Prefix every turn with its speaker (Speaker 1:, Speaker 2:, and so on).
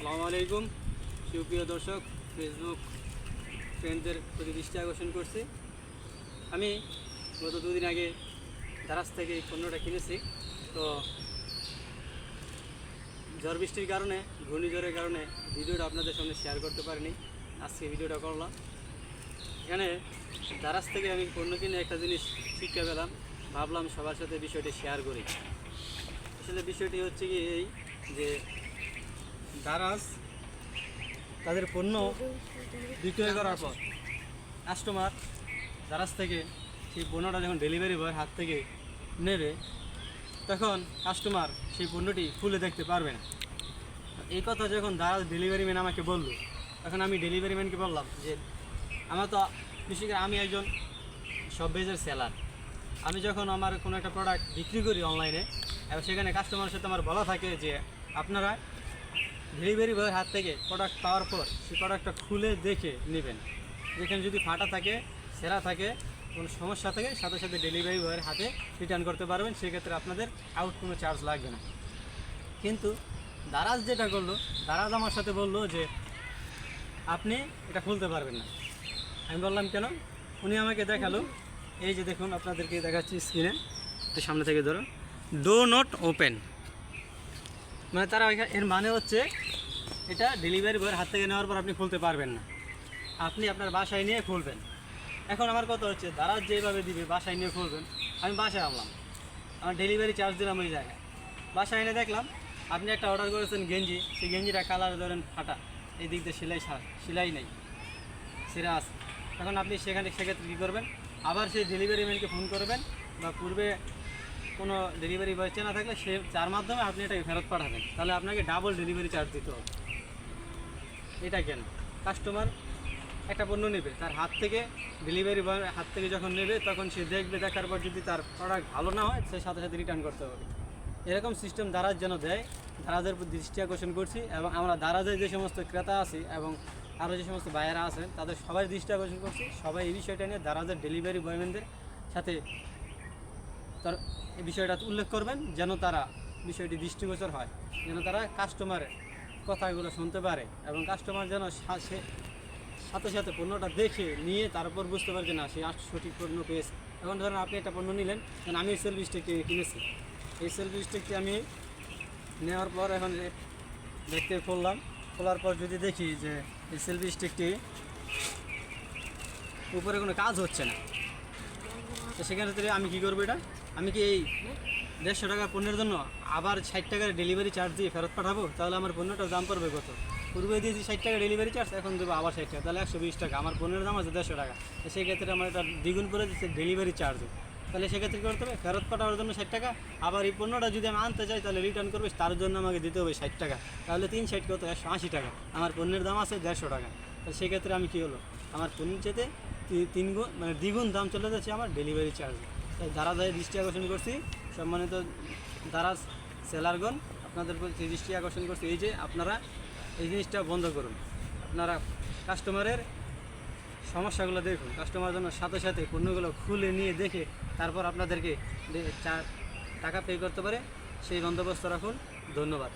Speaker 1: আসসালামু আলাইকুম সুপ্রিয় দর্শক, ফেসবুক ফ্রেন্ডদের প্রতি দৃষ্টি আকর্ষণ করছি। আমি গত দুদিন আগে দারাজ থেকে এই পণ্যটা কিনেছি। তো ঝড় বৃষ্টির কারণে, ঘূর্ণিঝড়ের কারণে ভিডিওটা আপনাদের সামনে শেয়ার করতে পারিনি। আজকে ভিডিওটা করলাম। এখানে দারাজ থেকে আমি পণ্য কিনে একটা জিনিস শিক্ষা পেলাম, ভাবলাম সবার সাথে বিষয়টি শেয়ার করি। আসলে বিষয়টি হচ্ছে কি এই যে দারাজ তাদের পণ্য বিক্রয় করার পর কাস্টমার দারাজ থেকে সেই পণ্যটা যখন ডেলিভারি বয়ের হাত থেকে নেবে, তখন কাস্টমার সেই পণ্যটি খুলে দেখতে পারবে না। এই কথা যখন দারাজ ডেলিভারি ম্যান আমাকে বলল, তখন আমি ডেলিভারি ম্যানকে বললাম যে আমার তো বিশেষ করে আমি একজন সবভেজের সেলার। আমি যখন আমার কোনো একটা প্রোডাক্ট বিক্রি করি অনলাইনে, এবং সেখানে কাস্টমারের সাথে আমার বলা থাকে যে আপনারা ডেলিভারি বয়ের হাত থেকে প্রোডাক্ট পাওয়ার পর সেই প্রোডাক্টটা খুলে দেখে নেবেন। যেখানে যদি ফাটা থাকে, ছেঁড়া থাকে, কোনো সমস্যা থাকে, সাথে সাথে ডেলিভারি বয়ের হাতে রিটার্ন করতে পারবেন। সেক্ষেত্রে আপনাদের আউট কোনো চার্জ লাগবে না। কিন্তু দারাজ যেটা করলো, দারাজ আমার সাথে বললো যে আপনি এটা খুলতে পারবেন না। আমি বললাম কেন? উনি আমাকে দেখালো, এই যে দেখুন, আপনাদেরকে দেখাচ্ছি স্ক্রিনে, একটু সামনে থেকে ধরো, ডো নট ওপেন। মানে তারা এর মানে হচ্ছে এটা ডেলিভারি বয়ের হাত থেকে নেওয়ার পর আপনি খুলতে পারবেন না, আপনি আপনার বাসায় নিয়ে খুলবেন। এখন আমার কথা হচ্ছে দারাজ যেভাবে দিবে বাসায় নিয়ে খুলবেন। আমি বাসায় আনলাম, আমার ডেলিভারি চার্জ দিলাম ওই জায়গায়, বাসায় এনে দেখলাম আপনি একটা অর্ডার করেছেন গেঞ্জি, সেই গেঞ্জিটা কালার ধরেন ফাটা, এই দিক দিয়ে সেলাই নেই, সেরা আছে। এখন আপনি সেক্ষেত্রে কী করবেন? আবার সেই ডেলিভারি ম্যানকে ফোন করবেন, বা পূর্বে কোনো ডেলিভারি বয় চেনা থাকলে যার মাধ্যমে আপনি এটাকে ফেরত পাঠাবেন। তাহলে আপনাকে ডাবল ডেলিভারি চার্জ দিতে হবে। এটা কেন? কাস্টমার একটা পণ্য নেবে, তার হাত থেকে, ডেলিভারি বয়ের হাত থেকে যখন নেবে, তখন সে দেখবে, দেখার পর যদি তার প্রোডাক্ট ভালো না হয়, সে সাথে সাথে রিটার্ন করতে হবে। এরকম সিস্টেম দারাজ যেন দেয়, দারাজের প্রতি দৃষ্টি আকর্ষণ করছি। এবং আমরা দারাজের যে সমস্ত ক্রেতা আছি এবং আরও যে সমস্ত বায়েরা আছেন, তাদের সবাই দৃষ্টি আকর্ষণ করছি। সবাই এই বিষয়টা নিয়ে দারাজের ডেলিভারি বয়ম্যানদের সাথে তার এই বিষয়টা উল্লেখ করবেন, যেন তারা বিষয়টি দৃষ্টিগোচর হয়, যেন তারা কাস্টমারের কথাগুলো শুনতে পারে, এবং কাস্টমার যেন সাথে সাথে পণ্যটা দেখে নিয়ে তারপর বুঝতে পারে যে না, সে সঠিক পণ্য পেয়েছে। এখন ধরেন আপনি একটা পণ্য নিলেন, কারণ আমি সেলফি স্টিকটি কিনেছি, এই সেলফি স্টিকটি আমি নেওয়ার পর এখন দেখতে খোলার পর যদি দেখি যে এই সেলফি স্টিকটি উপরে কোনো কাজ হচ্ছে না, তো সেক্ষেত্রে আমি কী করবো? এটা আমি কি এই 150 টাকা পণ্যের জন্য আবার 60 টাকার ডেলিভারি চার্জ দিয়ে ফেরত পাঠাবো? তাহলে আমার পণ্যটার দাম পড়বে কত? পূর্বে দিয়েছি 60 টাকা ডেলিভারি চার্জ, এখন দেবো আবার 60 টাকা, তাহলে 120 টাকা। আমার পণ্যের দাম আছে 150 টাকা, তো সেক্ষেত্রে আমার এটা দ্বিগুণ করে দিচ্ছে ডেলিভারি চার্জ। তাহলে সেক্ষেত্রে কী করতে হবে? ফেরত পাঠানোর জন্য 60 টাকা, আবার এই পণ্যটা যদি আমি আনতে চাই তাহলে রিটার্ন করবে, তার জন্য আমাকে দিতে হবে 60 টাকা। তাহলে 3 কত? 180 টাকা। আমার পণ্যের দাম আছে 150 টাকা। তাহলে সেক্ষেত্রে আমি কী হলো, আমার পণ্যের চেতে 3 গুণ, মানে দ্বিগুণ দাম চলে যাচ্ছে আমার ডেলিভারি চার্জ। তাই দারাজের দৃষ্টি আকর্ষণ করছি, সম্মানিত দারাজ সেলারগণ, আপনাদের প্রতি দৃষ্টি আকর্ষণ করছি এই যে আপনারা এই জিনিসটা বন্ধ করুন। আপনারা কাস্টমারের সমস্যাগুলো দেখুন, কাস্টমার যেন সাথে সাথে পণ্যগুলো খুলে নিয়ে দেখে তারপর আপনাদেরকে টাকা পে করতে পারে, সেই বন্দোবস্ত রাখুন। ধন্যবাদ।